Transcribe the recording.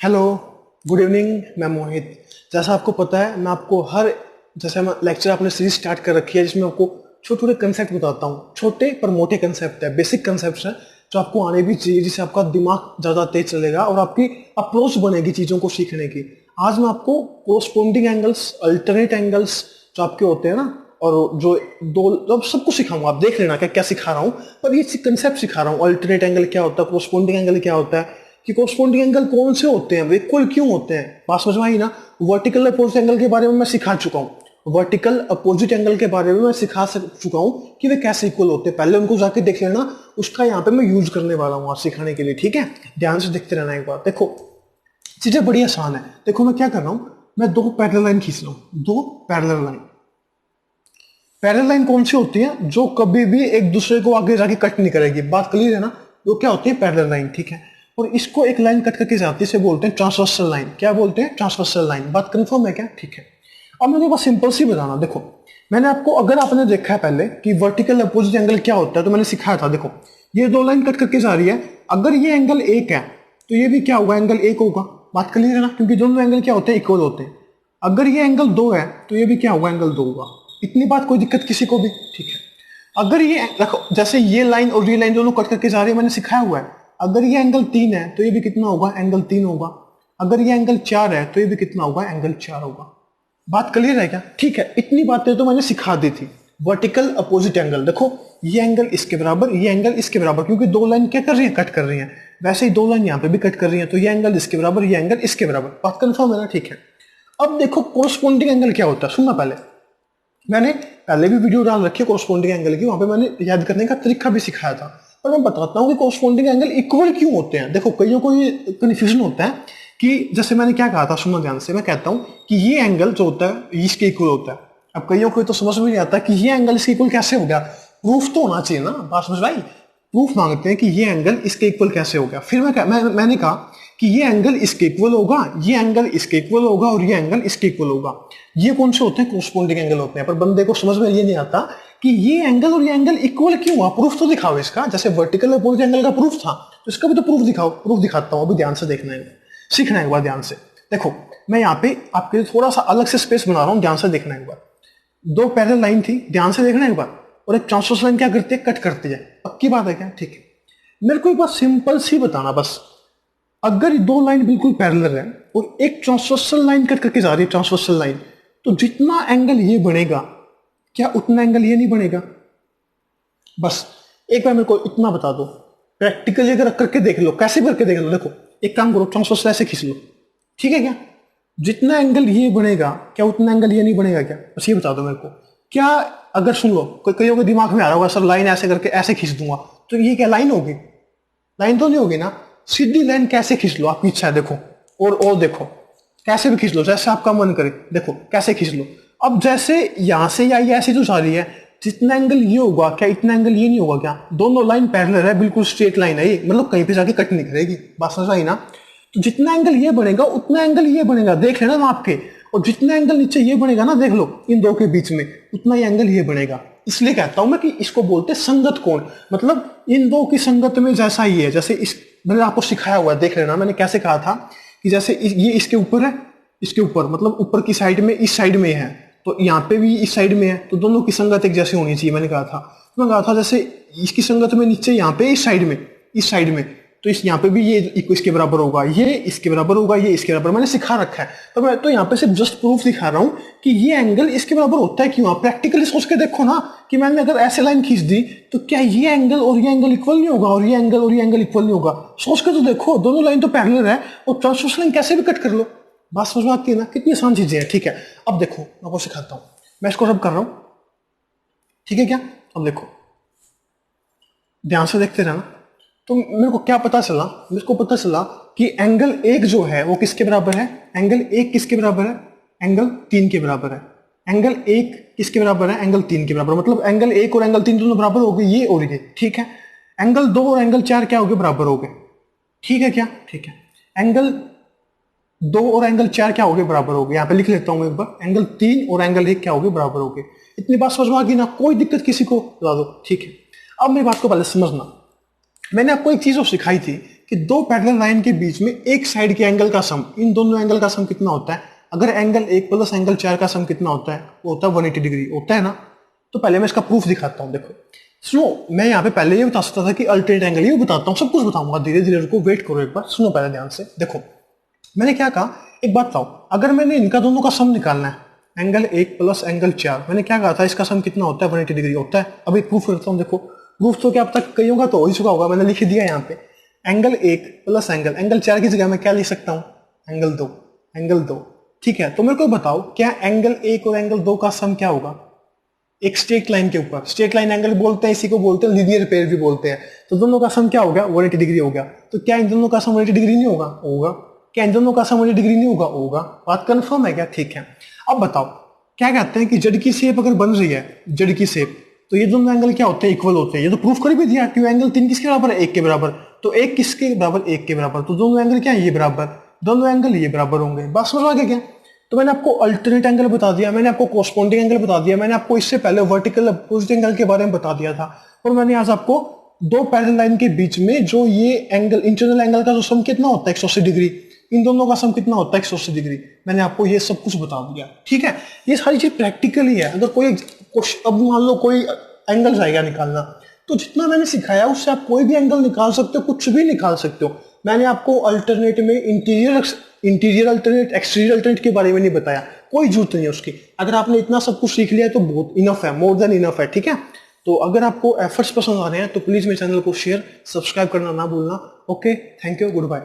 Hello, good evening. मैं मोहित। जैसा आपको पता है, मैं आपको जैसे मैं लेक्चर आपने सीरीज स्टार्ट कर रखी है जिसमें आपको छोटे छोटे कंसेप्ट बताता हूँ। छोटे पर मोटे कंसेप्ट है, बेसिक कंसेप्ट है जो आपको आने भी चाहिए, जिससे आपका दिमाग ज़्यादा तेज चलेगा और आपकी अप्रोच बनेगी चीज़ों को सीखने की। आज मैं आपको कोरस्पोंडिंग एंगल्स, अल्टरनेट एंगल्स जो आपके होते हैं ना, और जो दो जब सब कुछ सिखाऊंगा। आप देख लेना क्या क्या सिखा रहा हूँ, पर ये कंसेप्ट सिखा रहा हूँ। अल्टरनेट एंगल क्या होता है, कोरस्पोंडिंग एंगल क्या होता है, कि कोरस्पोंडिंग एंगल कौन से होते हैं, वे इक्वल क्यों होते हैं। बात समझ में आई ना। वर्टिकल अपोजिट एंगल के बारे में मैं सिखा चुका हूँ। वर्टिकल अपोजिट एंगल के बारे में मैं चुका हूँ कि वे कैसे इक्वल होते हैं। पहले उनको जाके देख लेना, उसका यहाँ पे मैं यूज करने वाला हूँ आज सिखाने के लिए। ठीक है, ध्यान से देखते रहना। एक बार देखो, चीजें बड़ी आसान है। देखो मैं क्या कर रहा हूँ, मैं दो पैरेलल लाइन खींच रहा हूँ। दो पैरेलल लाइन, पैरेलल लाइन कौन सी होती है, जो कभी भी एक दूसरे को आगे जाके कट नहीं करेगी। बात क्लियर है ना। वो क्या होती है, पैरेलल लाइन। ठीक है, और इसको एक लाइन कट करके जाती है, इसे बोलते हैं ट्रांसवर्सल लाइन। क्या बोलते हैं, ट्रांसवर्सल लाइन। बात कंफर्म है क्या? ठीक है। अब मुझे बस सिंपल सी बताना। देखो, मैंने आपको, अगर आपने देखा है पहले कि वर्टिकल अपोजिट एंगल क्या होता है, तो मैंने सिखाया था। देखो, ये दो लाइन कट करके जा रही है। अगर ये एंगल एक है तो ये भी क्या होगा, एंगल एक होगा। बात क्लियर है ना, क्योंकि दोनों एंगल क्या होते हैं, इक्वल होते हैं। अगर ये एंगल दो है तो ये भी क्या होगा, एंगल दो होगा। इतनी बात, कोई दिक्कत किसी को भी? ठीक है। अगर ये रखो, जैसे ये लाइन और ये लाइन दोनों कट करके जा रही है, मैंने सिखाया हुआ है। अगर ये एंगल तीन है तो ये भी कितना होगा, एंगल तीन होगा। अगर ये एंगल चार है तो ये भी कितना होगा, एंगल चार होगा। बात क्लियर है क्या? ठीक है, इतनी बातें तो मैंने सिखा दी थी। वर्टिकल अपोजिट एंगल, देखो ये एंगल इसके बराबर, ये एंगल इसके बराबर, क्योंकि दो लाइन क्या कर रही है, कट कर रही है। वैसे ही दो लाइन यहाँ पे भी कट कर रही है, तो ये एंगल इसके बराबर, ये एंगल इसके बराबर। बात कंफर्म है ना? ठीक है। अब देखो कोरस्पोंडिंग एंगल क्या होता है, सुनना। पहले मैंने पहले भी वीडियो डाल रखी है कोरस्पोंडिंग एंगल की, वहां पे मैंने याद करने का तरीका भी सिखाया था। पर मैं बताता हूँ कि कोरस्पोंडिंग एंगल इक्वल क्यों होते हैं। देखो, कईयों को ये कन्फ्यूजन होता है कि जैसे मैंने क्या कहा था, सुनो ध्यान से। मैं कहता हूँ कि ये एंगल जो होता है इसके इक्वल होता है। अब कईयों को तो समझ में नहीं आता कि ये एंगल इसके इक्वल कैसे हो गया। प्रूफ तो होना चाहिए ना। बात समझ में आई? प्रूफ मांगते हैं कि ये एंगल इसके इक्वल कैसे हो गया। फिर मैंने कहा कि ये एंगल इसके इक्वल होगा, ये एंगल इसके इक्वल होगा, और ये एंगल इसके इक्वल होगा। ये कौन से होते हैं, कोरस्पोंडिंग एंगल होते हैं। पर बंदे को समझ में ये नहीं आता कि ये एंगल और ये एंगल इक्वल क्यों हुआ। प्रूफ तो दिखाओ इसका। जैसे वर्टिकल अपोजिट एंगल का प्रूफ था, तो इसका भी तो प्रूफ दिखाओ। प्रूफ दिखाता हूं, अभी ध्यान से देखना है, सीखना है एक बार ध्यान से। देखो, मैं यहाँ पे आपके लिए थोड़ा सा अलग से स्पेस बना रहा हूँ, ध्यान से देखना है एक बार। दो पैरेलल लाइन थी, ध्यान से देखना एक बार। और एक ट्रांसवर्स लाइन क्या करती है, कट करती है। पक्की बात है क्या? ठीक है। मेरे को एक बात सिंपल सी बताना बस। अगर ये दो लाइन बिल्कुल पैरेलल है और एक ट्रांसवर्सल लाइन कट करके जा रही है, ट्रांसवर्सल लाइन, तो जितना एंगल ये बनेगा, क्या उतना एंगल ये नहीं बनेगा? बस एक बार मेरे को इतना बता दो। प्रैक्टिकली अगर करके देख लो, कैसे करके देख लो। देखो, एक काम करो, ट्रांसवर्सल ऐसे खींच लो। ठीक है क्या? जितना एंगल ये बनेगा, क्या उतना एंगल ये नहीं बनेगा क्या? बस ये बता दो मेरे को। क्या, अगर सुन लो, कईयों के दिमाग में आ रहा होगा, सर लाइन ऐसे करके ऐसे खींच दूंगा, तो ये क्या लाइन होगी? लाइन तो नहीं होगी ना। सीधी लाइन कैसे खींच लो, आपकी इच्छा है। देखो, और देखो, कैसे भी खींच लो, जैसे आपका मन करे। देखो कैसे खींच लो। अब जैसे यहां से या ये ऐसे जो जा रही है, जितना एंगल ये होगा, क्या इतना एंगल ये नहीं होगा क्या? दोनों लाइन पैरेलल है, बिल्कुल स्ट्रेट लाइन है ये, मतलब कहीं पे जाके कट नहीं करेगी। बात समझ आई ना। तो जितना एंगल ये बनेगा उतना एंगल ये बनेगा, देख लेना ना आपके। और जितना एंगल नीचे ये बनेगा ना, देख लो इन दो के बीच में, उतना ही एंगल ये बनेगा। इसलिए कहता हूं मैं कि इसको बोलते हैं संगत कोण। मतलब इन दो की संगत में जैसा ही है, जैसे इस, मैंने आपको सिखाया हुआ है, देख लेना मैंने कैसे कहा था कि जैसे ये इसके ऊपर है, इसके ऊपर मतलब ऊपर की साइड में, इस साइड में है, तो यहाँ पे भी इस साइड में है, तो दोनों की संगत एक जैसी होनी चाहिए। मैंने कहा था, मैं कहा था जैसे इसकी संगत में नीचे यहाँ पे इस साइड में, इस साइड में, तो इस यहाँ पे भी ये इसके बराबर होगा, ये इसके बराबर होगा, ये इसके बराबर। मैंने सिखा रखा है। तो मैं तो यहाँ पे सिर्फ जस्ट प्रूफ दिखा रहा हूँ कि ये एंगल इसके बराबर होता है क्यों। आप प्रैक्टिकली सोच के देखो ना, कि मैंने अगर ऐसे लाइन खींच दी तो क्या ये एंगल और ये एंगल इक्वल नहीं होगा, और ये एंगल और ये एंगल इक्वल नहीं होगा? सोच के तो देखो, दोनों लाइन तो पैरेलल है, और ट्रांसवर्सल लाइन कैसे भी कट कर लो। बात समझ में आती है ना, कितनी आसान चीजें हैं। ठीक है, अब देखो मैं आपको सिखाता हूँ। मैं इसको रब कर रहा हूँ, ठीक है क्या? अब देखो, ध्यान से देखते रहना। तो मेरे को क्या पता चला, मेरे को पता चला कि एंगल एक जो है वो किसके बराबर है, एंगल एक किसके बराबर है, एंगल तीन के बराबर है। एंगल एक किसके बराबर है, एंगल तीन के बराबर। मतलब एंगल एक और एंगल तीन दोनों बराबर हो गए, ये और ये। ठीक है। एंगल दो और एंगल चार क्या हो गए, बराबर हो गए। ठीक है क्या? ठीक है। एंगल दो और एंगल चार क्या हो गए, बराबर हो गए। यहाँ पे लिख लेता हूँ एक बार, एंगल तीन और एंगल एक क्या हो गए, बराबर हो गए। इतनी बात समझ में आ गई ना? कोई दिक्कत किसी को? बता दो। ठीक है। अब मेरी बात को पहले समझना। मैंने आपको एक चीज और सिखाई थी कि दो पैरेलल लाइन के बीच में एक साइड के एंगल का सम, इन दोनों एंगल का सम कितना होता है? अगर एंगल 1 प्लस एंगल 4 का सम कितना होता है? वो होता है 180 डिग्री, होता है ना? तो पहले मैं इसका प्रूफ दिखाता हूं। देखो सुनो, मैं यहाँ पे पहले ये बता सकता था कि अल्टरनेट एंगल, ये बताता हूँ, सब कुछ बताऊंगा धीरे धीरे, रुको वेट करो एक बार, सुनो पहले ध्यान से। देखो मैंने क्या कहा, एक बात बताओ, अगर मैंने इनका दोनों का सम निकालना है, एंगल 1 प्लस एंगल 4, मैंने क्या कहा था, इसका सम कितना होता है? 180 डिग्री होता है। अभी प्रूफ करता हूँ। देखो प्रूफ तो क्या अब तक कईयों का तो हो ही चुका होगा, मैंने लिख दिया यहाँ पे। एंगल 1 प्लस एंगल 4 की जगह मैं क्या लिख सकता हूँ? एंगल 2। ठीक है, तो मेरे को बताओ क्या एंगल 1 और एंगल 2 का सम क्या होगा? एक स्ट्रेट लाइन के ऊपर, स्ट्रेट लाइन एंगल बोलते हैं, इसी को बोलते हैं लीनियर पेयर भी बोलते हैं। तो दोनों का सम क्या हो गया? 180 डिग्री हो गया। तो क्या इन दोनों का सम 180 डिग्री नहीं होगा? होगा। क्या इन दोनों का सम 180 डिग्री नहीं होगा? होगा। बात कंफर्म है क्या? ठीक है। अब बताओ, क्या कहते हैं कि जड़ की शेप अगर बन रही है, जड़ की शेप, तो ये दोनों एंगल क्या होते हैं? इक्वल होते हैं। ये तो प्रूफ कर भी दिया कि एंगल 3 किसके बराबर है? 1 के बराबर। तो 1 किसके बराबर? 1 के बराबर। तो दोनों एंगल क्या है? ये बराबर। दोनों एंगल ये बराबर होंगे। बस समझ आ गया क्या? तो मैंने आपको अल्टरनेट एंगल बता दिया, मैंने आपको कोरस्पोंडिंग एंगल बता दिया, मैंने आपको इससे पहले वर्टिकल अपोजिट एंगल के बारे में बता दिया था, और मैंने आज आपको दो पैरेलल लाइन के बीच में जो ये एंगल, इंटरनल एंगल का जो सम कितना होता है? 180 डिग्री। इन दोनों का सम कितना होता है? 180 डिग्री। मैंने आपको ये सब कुछ बता दिया। ठीक है, ये सारी चीज प्रैक्टिकल ही है। अगर कोई अब मान लो कोई एंगल जाएगा निकालना, तो जितना मैंने सिखाया उससे आप कोई भी एंगल निकाल सकते हो, कुछ भी निकाल सकते हो। मैंने आपको अल्टरनेट में इंटीरियर अल्टरनेट, एक्सटीरियर अल्टरनेट के बारे में नहीं बताया, कोई जरूरत नहीं है उसकी। अगर आपने इतना सब कुछ सीख लिया है तो बहुत इनफ है, मोर देन इनफ है। ठीक है, तो अगर आपको एफर्ट्स पसंद आ रहे हैं तो प्लीज मेरे चैनल को शेयर, सब्सक्राइब करना ना भूलना। Okay, thank you, good bye.